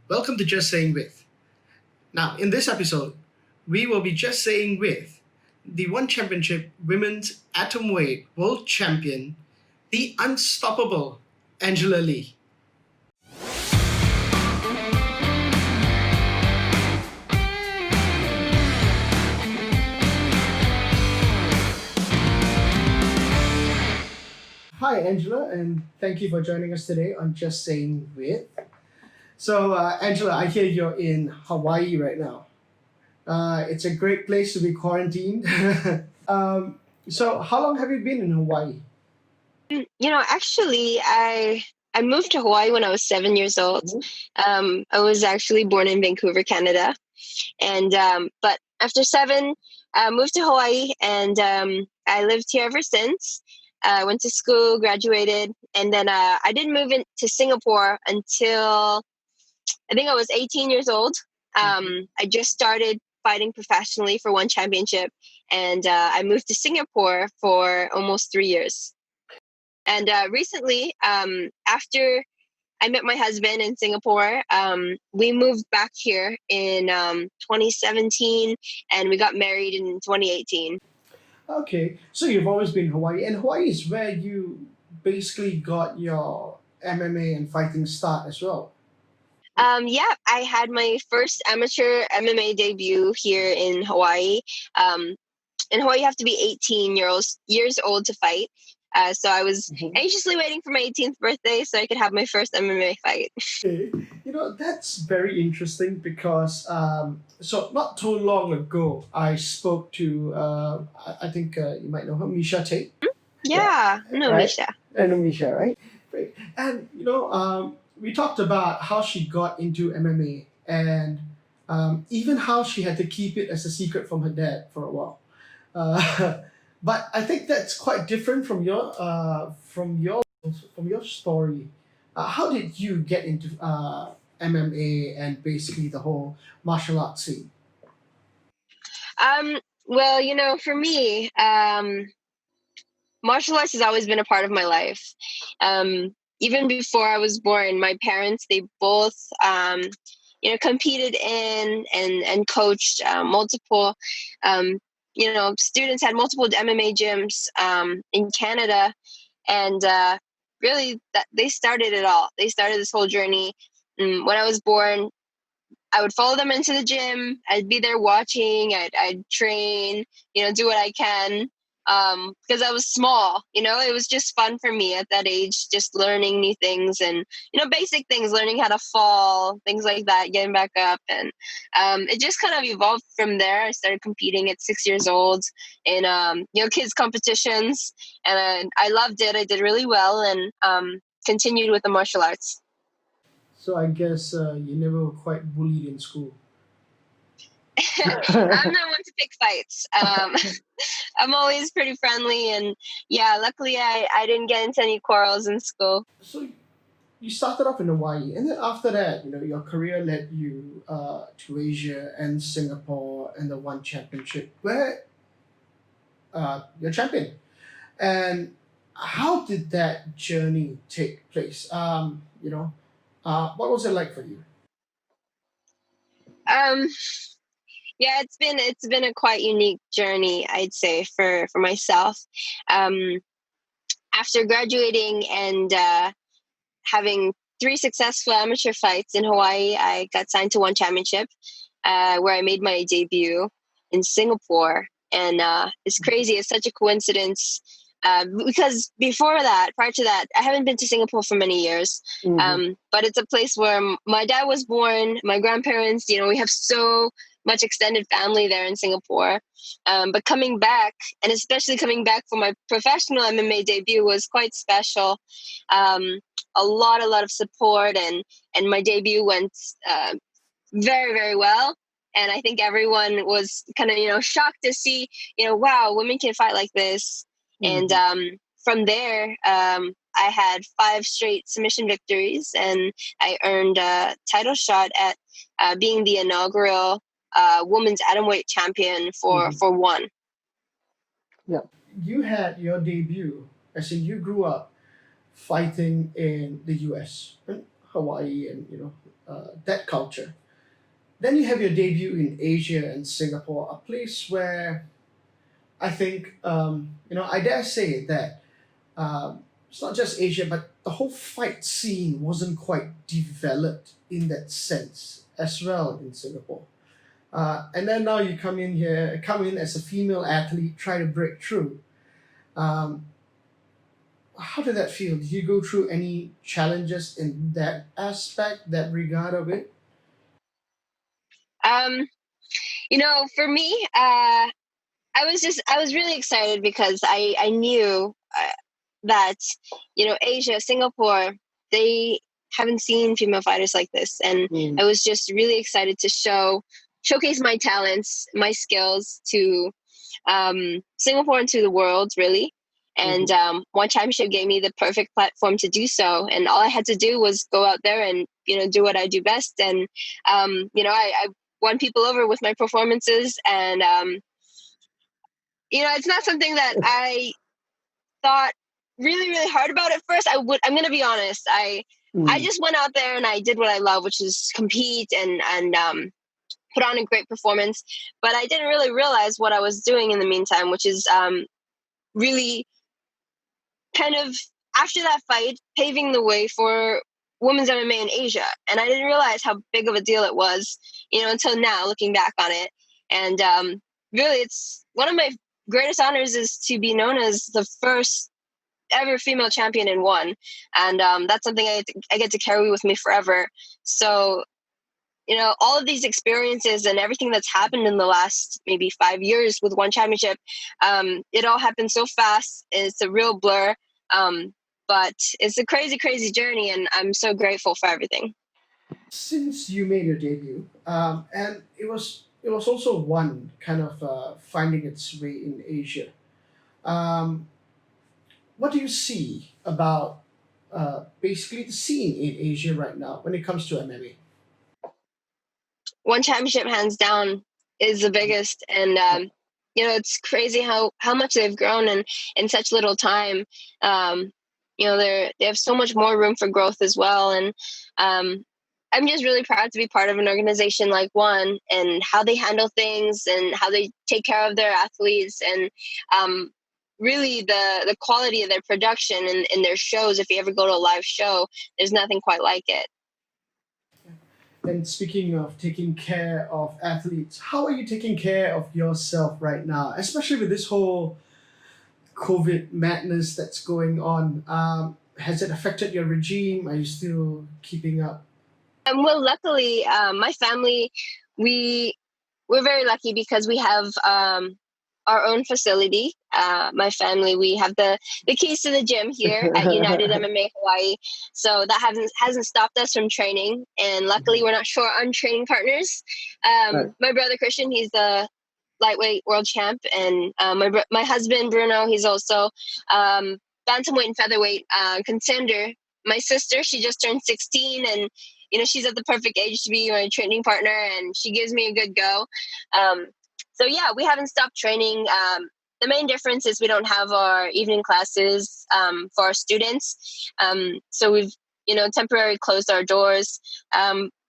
Welcome to Just Saying With. Now, in this episode, we will be just saying with the One Championship Women's Atomweight World Champion, the unstoppable Angela Lee. Hi, Angela, and thank you for joining us today on Just Saying With. So, Angela, I hear you're in Hawaii right now. It's a great place to be quarantined. So, how long have you been in Hawaii? Actually, I moved to Hawaii when I was 7 years old. I was actually born in Vancouver, Canada, and but after seven, I moved to Hawaii, and I lived here ever since. I went to school, graduated, and then I didn't move into Singapore until I think I was 18 years old. I just started fighting professionally for one championship, and I moved to Singapore for almost 3 years. And recently, after I met my husband in Singapore, we moved back here in 2017, and we got married in 2018. Okay, so you've always been in Hawaii, and Hawaii is where you basically got your MMA and fighting start as well. Yeah, I had my first amateur MMA debut here in Hawaii. Um, in Hawaii, you have to be 18 years old to fight. So I was anxiously waiting for my 18th birthday so I could have my first MMA fight. Okay, that's very interesting because so not too long ago, I spoke to I think you might know her, Misha Tate. Yeah, no, Right? Misha. I know Misha, right? Right. And we talked about how she got into MMA and even how she had to keep it as a secret from her dad for a while. But I think that's quite different from your story. How did you get into MMA and basically the whole martial arts scene? Well, for me, martial arts has always been a part of my life. Even before I was born, my parents, they both, competed in and coached multiple, students, had multiple MMA gyms in Canada. And really, they started it all. They started this whole journey. When I was born, I would follow them into the gym. I'd be there watching. I'd train, do what I can. Because I was small, it was just fun for me at that age, just learning new things and, basic things, learning how to fall, things like that, getting back up. And it just kind of evolved from there. I started competing at 6 years old in, kids competitions. And I loved it. I did really well and continued with the martial arts. So I guess you never were quite bullied in school. I'm not one to pick fights. I'm always pretty friendly, and yeah, luckily I didn't get into any quarrels in school. So you started off in Hawaii, and then after that, your career led you to Asia and Singapore and the One Championship, where you're champion. And how did that journey take place? What was it like for you? Um, yeah, it's been a quite unique journey, I'd say, for myself. Um, After graduating and having three successful amateur fights in Hawaii, I got signed to One Championship, where I made my debut in Singapore. And it's crazy. It's such a coincidence. Because prior to that, I haven't been to Singapore for many years. But it's a place where my dad was born, my grandparents, we have so much extended family there in Singapore. But coming back, and especially coming back for my professional MMA debut, was quite special. A lot of support, and my debut went very, very well. And I think everyone was kind of shocked to see wow, women can fight like this. And from there, I had 5 straight submission victories, and I earned a title shot at being the inaugural women's atomweight champion for one. Yeah. You had your debut, as in you grew up fighting in the U.S., and Hawaii, and that culture. Then you have your debut in Asia and Singapore, a place where I think, I dare say that it's not just Asia, but the whole fight scene wasn't quite developed in that sense as well in Singapore. And then now you come in as a female athlete, try to break through. Um, how did that feel? Did you go through any challenges in that aspect, that regard of it? Um, for me, I was really excited because I knew that Asia, Singapore, they haven't seen female fighters like this, and Mm, I was just really excited to showcase my talents, my skills to Singapore and to the world, really. And mhm. one championship gave me the perfect platform to do so, and all I had to do was go out there and do what I do best, and I won people over with my performances, and it's not something that I thought really, really hard about at first. I'm gonna be honest. I Mm. just went out there and I did what I love, which is compete and put on a great performance. But I didn't really realize what I was doing in the meantime, which is really kind of after that fight, paving the way for women's MMA in Asia. And I didn't realize how big of a deal it was, until now, looking back on it. And really, it's one of my greatest honors is to be known as the first ever female champion in one, and that's something I get to carry with me forever. So all of these experiences and everything that's happened in the last maybe 5 years with one championship, it all happened so fast. It's a real blur, but it's a crazy, crazy journey, and I'm so grateful for everything. Since you made your debut, and it was also one kind of finding its way in Asia. Um, what do you see about basically the scene in Asia right now when it comes to MMA? One championship, hands down, is the biggest, and it's crazy how much they've grown in such little time. um they have so much more room for growth as well, and um I'm just really proud to be part of an organization like one, and how they handle things and how they take care of their athletes, and um really the quality of their production and their shows. If you ever go to a live show, there's nothing quite like it. And speaking of taking care of athletes, how are you taking care of yourself right now, especially with this whole COVID madness that's going on? Has it affected your regime? Are you still keeping up? Well, luckily, my family, we we're very lucky because we have our own facility. My family, we have the keys to the gym here at United MMA Hawaii, so that hasn't stopped us from training. And luckily, we're not short on training partners. Right. My brother Christian, he's the lightweight world champ, and my husband Bruno, he's also um, bantamweight and featherweight contender. My sister, she just turned 16, and she's at the perfect age to be my training partner, and she gives me a good go. Um, so yeah, we haven't stopped training. The main difference is we don't have our evening classes for our students, so we've temporarily closed our doors,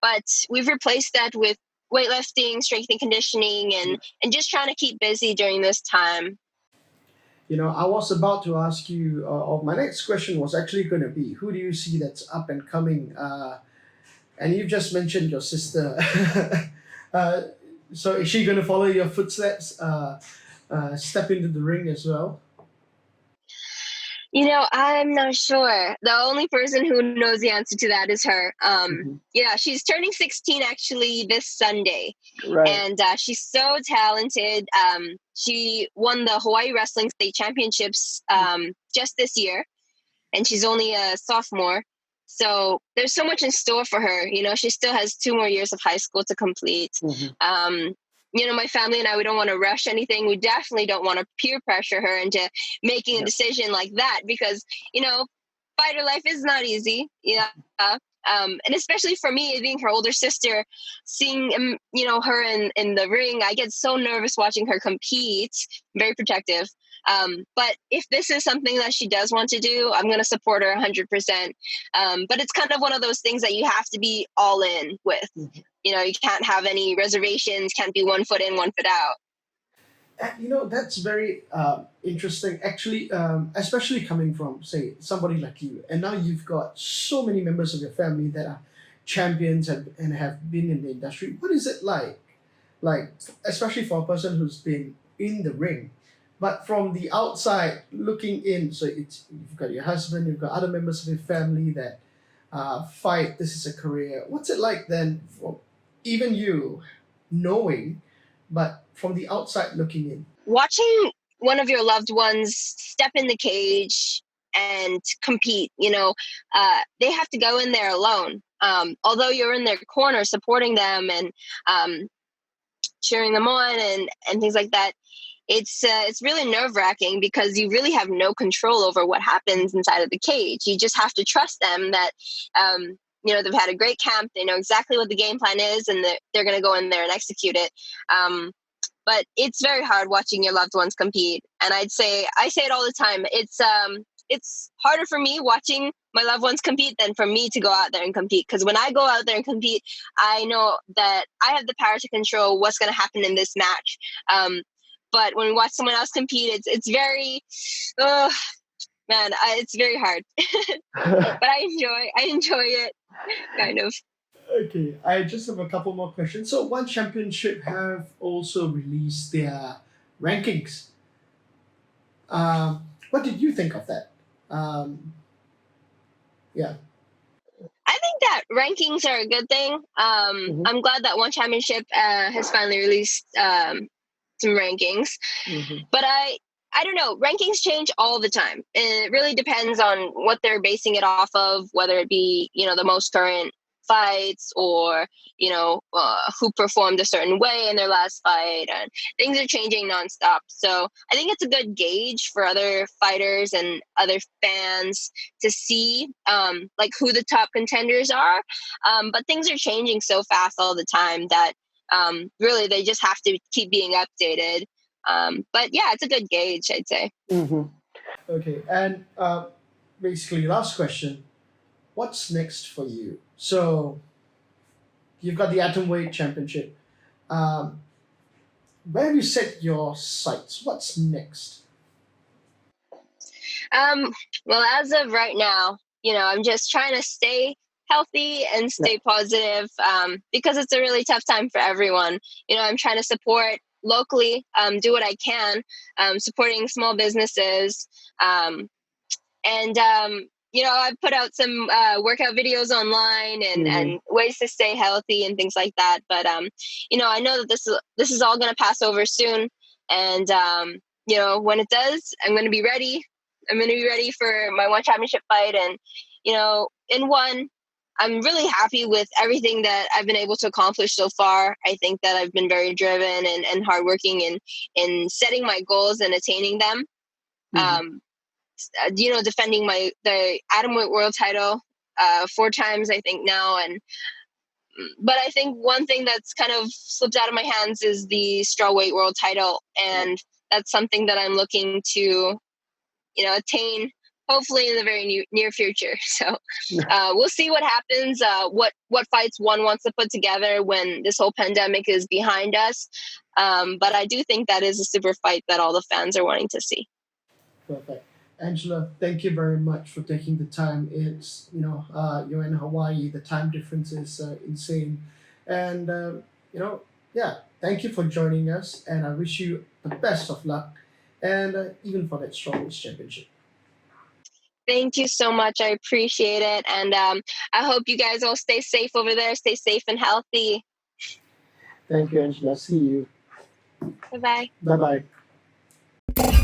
but we've replaced that with weightlifting, strength and conditioning, and just trying to keep busy during this time. I was about to ask you, or my next question was actually going to be, who do you see that's up and coming? And you've just mentioned your sister. uh, so is she going to follow your footsteps, step into the ring as well? I'm not sure. The only person who knows the answer to that is her. Mhm. Yeah, she's turning 16 actually this Sunday, Right. and she's so talented. She won the Hawaii Wrestling State Championships just this year, and she's only a sophomore. So there's so much in store for her. She still has 2 more years of high school to complete. Mhm. Um, my family and I, we don't want to rush anything. We definitely don't want to peer pressure her into making a Yeah. decision like that because, fighter life is not easy. Yeah. And especially for me, being her older sister, seeing her in the ring, I get so nervous watching her compete. Very protective. But if this is something that she does want to do, I'm going to support her 100%. But it's kind of one of those things that you have to be all in with. You know, you can't have any reservations, can't be 1 foot in, 1 foot out. And, that's very interesting, actually, especially coming from, say, somebody like you. And now you've got so many members of your family that are champions and have been in the industry. What is it like? Like, especially for a person who's been in the ring, but from the outside looking in. So you've got your husband, you've got other members of your family that fight. This is a career. What's it like then for even you knowing, but from the outside looking in? Watching one of your loved ones step in the cage and compete, they have to go in there alone. Although you're in their corner supporting them and cheering them on and things like that, it's really nerve-wracking because you really have no control over what happens inside of the cage. You just have to trust them that they've had a great camp, they know exactly what the game plan is, and they're going to go in there and execute it. But it's very hard watching your loved ones compete, and I say it all the time. It's harder for me watching my loved ones compete than for me to go out there and compete. Because when I go out there and compete, I know that I have the power to control what's going to happen in this match. But when we watch someone else compete, it's very, it's very hard. But I enjoy it, kind of. Okay, I just have a couple more questions. So, One Championship have also released their rankings. What did you think of that? Yeah. I think that rankings are a good thing. Hmm. I'm glad that One Championship has finally released some rankings. Hmm. But I don't know. Rankings change all the time. It really depends on what they're basing it off of, whether it be the most current fights or who performed a certain way in their last fight, and things are changing nonstop. So I think it's a good gauge for other fighters and other fans to see like who the top contenders are. But things are changing so fast all the time that really they just have to keep being updated. But yeah, it's a good gauge, I'd say. Hmm. Okay, and basically, last question: what's next for you? So, you've got the Atomweight Championship. Um, where have you set your sights? What's next? Um, well, as of right now, I'm just trying to stay healthy and Yeah. stay positive because it's a really tough time for everyone. I'm trying to support locally, do what I can, supporting small businesses. And I've put out some workout videos online and Hmm. ways to stay healthy and things like that. But I know that this is all going to pass over soon, and when it does, I'm going to be ready. I'm going to be ready for my One Championship fight, and in one. I'm really happy with everything that I've been able to accomplish so far. I think that I've been very driven and hardworking in setting my goals and attaining them. Hmm. Um, defending the atomweight world title 4 times, I think now, and but I think one thing that's kind of slipped out of my hands is the strawweight world title, and that's something that I'm looking to, attain hopefully in the very near future. So we'll see what happens. What fights one wants to put together when this whole pandemic is behind us. But I do think that is a super fight that all the fans are wanting to see. Perfect. Angela, thank you very much for taking the time. It's, you're in Hawaii, the time difference is insane. And, yeah, thank you for joining us. And I wish you the best of luck. And even for that Strongest Championship. Thank you so much. I appreciate it. And I hope you guys all stay safe over there. Stay safe and healthy. Thank you, Angela. See you. Bye bye. Bye bye.